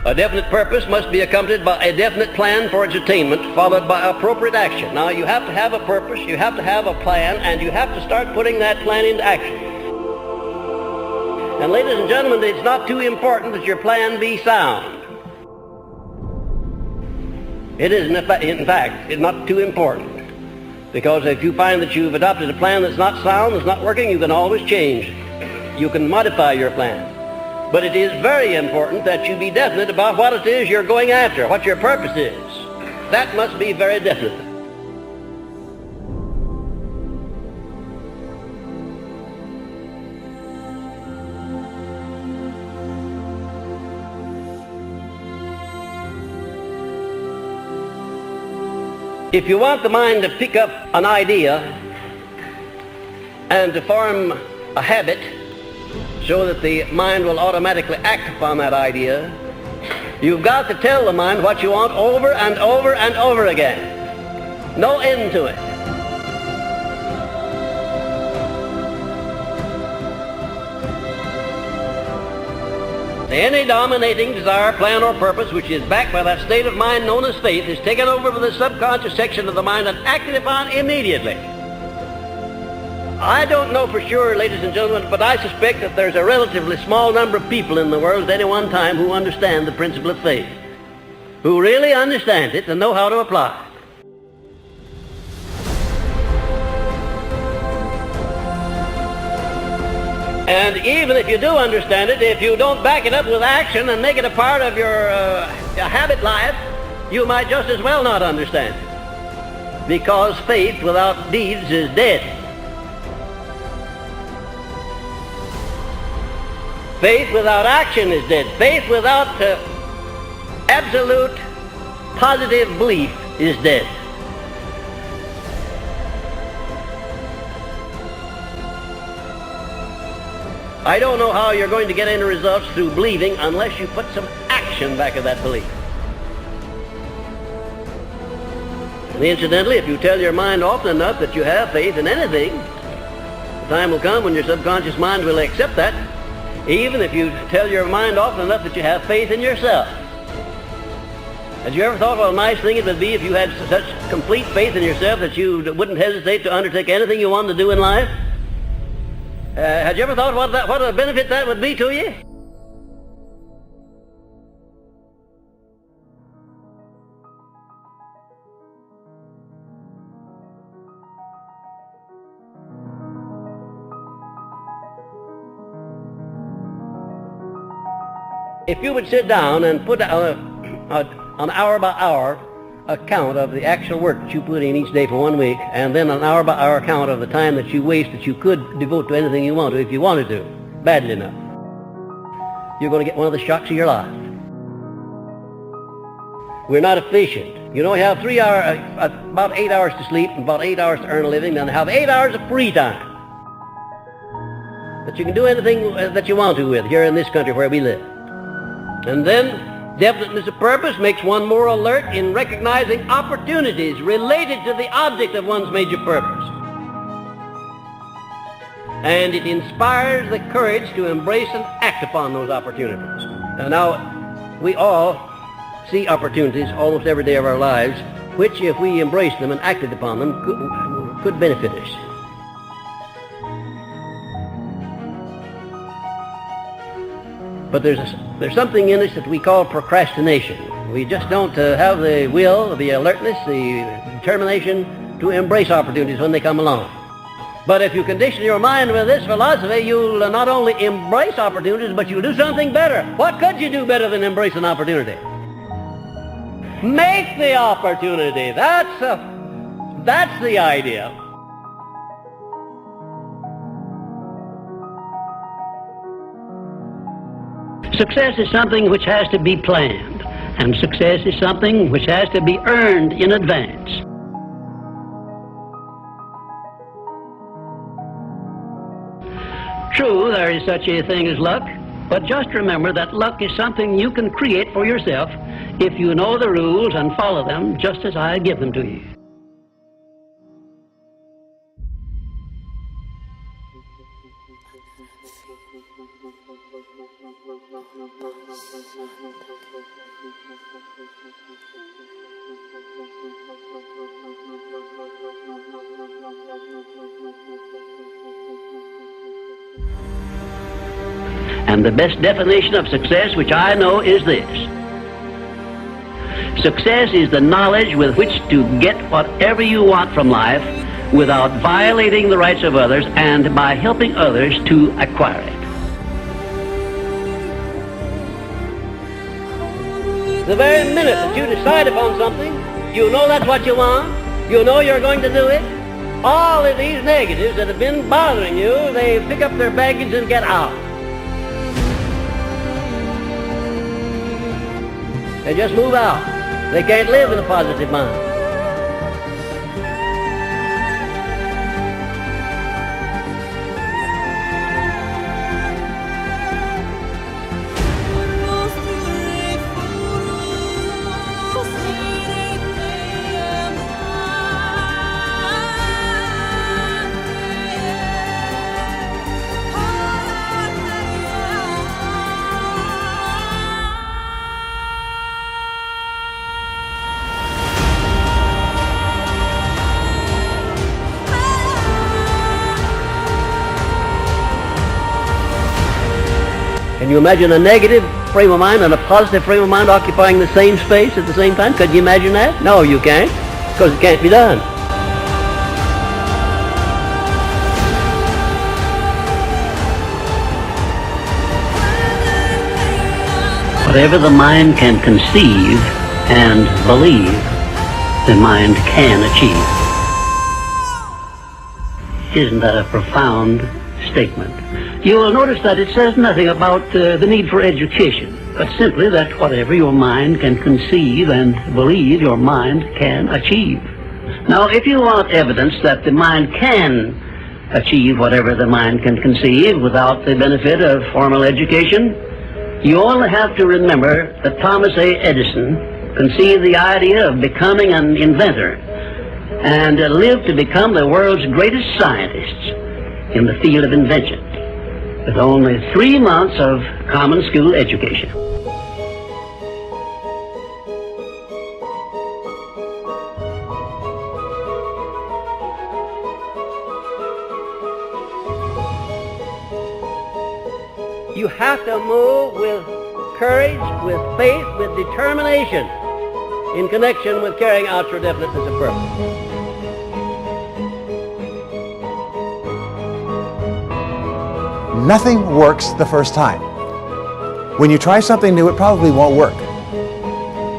A definite purpose must be accompanied by a definite plan for its attainment, followed by appropriate action. Now, you have to have a purpose, you have to have a plan, and you have to start putting that plan into action. And ladies and gentlemen, it's not too important that your plan be sound. It is, in fact, it's not too important. Because if you find that you've adopted a plan that's not sound, that's not working, you can always change. You can modify your plan. But it is very important that you be definite about what it is you're going after, what your purpose is. That must be very definite. If you want the mind to pick up an idea and to form a habit so that the mind will automatically act upon that idea, you've got to tell the mind what you want over and over and over again. No end to it. Any dominating desire, plan, or purpose which is backed by that state of mind known as faith is taken over by the subconscious section of the mind and acted upon immediately. I don't know for sure, ladies and gentlemen, but I suspect that there's a relatively small number of people in the world at any one time who understand the principle of faith, who really understand it and know how to apply it. And even if you do understand it, if you don't back it up with action and make it a part of your habit life, you might just as well not understand it. Because faith without deeds is dead. Faith without action is dead. Faith without absolute positive belief is dead. I don't know how you're going to get any results through believing unless you put some action back of that belief. And incidentally, if you tell your mind often enough that you have faith in anything, the time will come when your subconscious mind will accept that, even if you tell your mind often enough that you have faith in yourself. Had you ever thought what a nice thing it would be if you had such complete faith in yourself that you wouldn't hesitate to undertake anything you wanted to do in life? Had you ever thought what a benefit that would be to you? If you would sit down and put an hour-by-hour account of the actual work that you put in each day for 1 week, and then an hour-by-hour account of the time that you waste that you could devote to anything you want to if you wanted to, badly enough, you're going to get one of the shocks of your life. We're not efficient. You know, you have about 8 hours to sleep and about 8 hours to earn a living, then have 8 hours of free time that you can do anything that you want to with here in this country where we live. And then definiteness of purpose makes one more alert in recognizing opportunities related to the object of one's major purpose. And it inspires the courage to embrace and act upon those opportunities. And now, we all see opportunities almost every day of our lives, which, if we embraced them and acted upon them, could benefit us. But there's something in us that we call procrastination. We just don't have the will, the alertness, the determination to embrace opportunities when they come along. But if you condition your mind with this philosophy, you'll not only embrace opportunities, but you'll do something better. What could you do better than embrace an opportunity? Make the opportunity. That's the idea. Success is something which has to be planned, and success is something which has to be earned in advance. True, there is such a thing as luck, but just remember that luck is something you can create for yourself if you know the rules and follow them just as I give them to you. And the best definition of success which I know is this. Success is the knowledge with which to get whatever you want from life without violating the rights of others and by helping others to acquire it. The very minute that you decide upon something, you know that's what you want, you know you're going to do it, all of these negatives that have been bothering you, they pick up their baggage and get out. They just move out. They can't live with a positive mind. Can you imagine a negative frame of mind and a positive frame of mind occupying the same space at the same time? Could you imagine that? No, you can't, because it can't be done. Whatever the mind can conceive and believe, the mind can achieve. Isn't that a profound statement? You will notice that it says nothing about the need for education, but simply that whatever your mind can conceive and believe, your mind can achieve. Now, if you want evidence that the mind can achieve whatever the mind can conceive without the benefit of formal education, you only have to remember that Thomas A. Edison conceived the idea of becoming an inventor and lived to become the world's greatest scientist in the field of invention, with only 3 months of common school education. You have to move with courage, with faith, with determination in connection with carrying out your definiteness of purpose. Nothing works the first time. When you try something new, it probably won't work.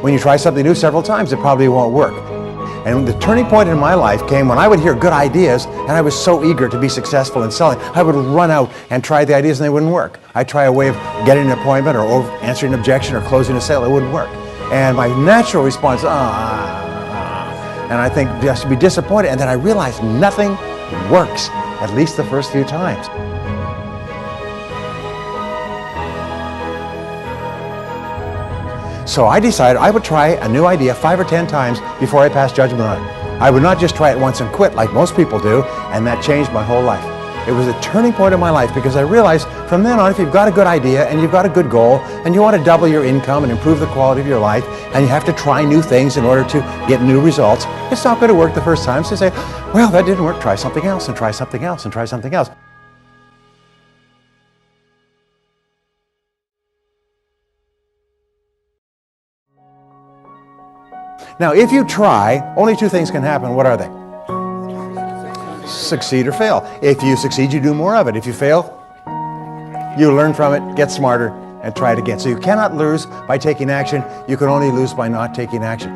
When you try something new several times, it probably won't work. And the turning point in my life came when I would hear good ideas and I was so eager to be successful in selling. I would run out and try the ideas and they wouldn't work. I'd try a way of getting an appointment or answering an objection or closing a sale. It wouldn't work. And my natural response, and I think just to be disappointed. And then I realized nothing works, at least the first few times. So I decided I would try a new idea 5 or 10 times before I passed judgment on it. I would not just try it once and quit like most people do, and that changed my whole life. It was a turning point in my life because I realized from then on, if you've got a good idea and you've got a good goal and you want to double your income and improve the quality of your life and you have to try new things in order to get new results, it's not going to work the first time. So you say, well, that didn't work, try something else and try something else and try something else. Now, if you try, only 2 things can happen. What are they? Succeed or fail. If you succeed, you do more of it. If you fail, you learn from it, get smarter, and try it again. So you cannot lose by taking action. You can only lose by not taking action.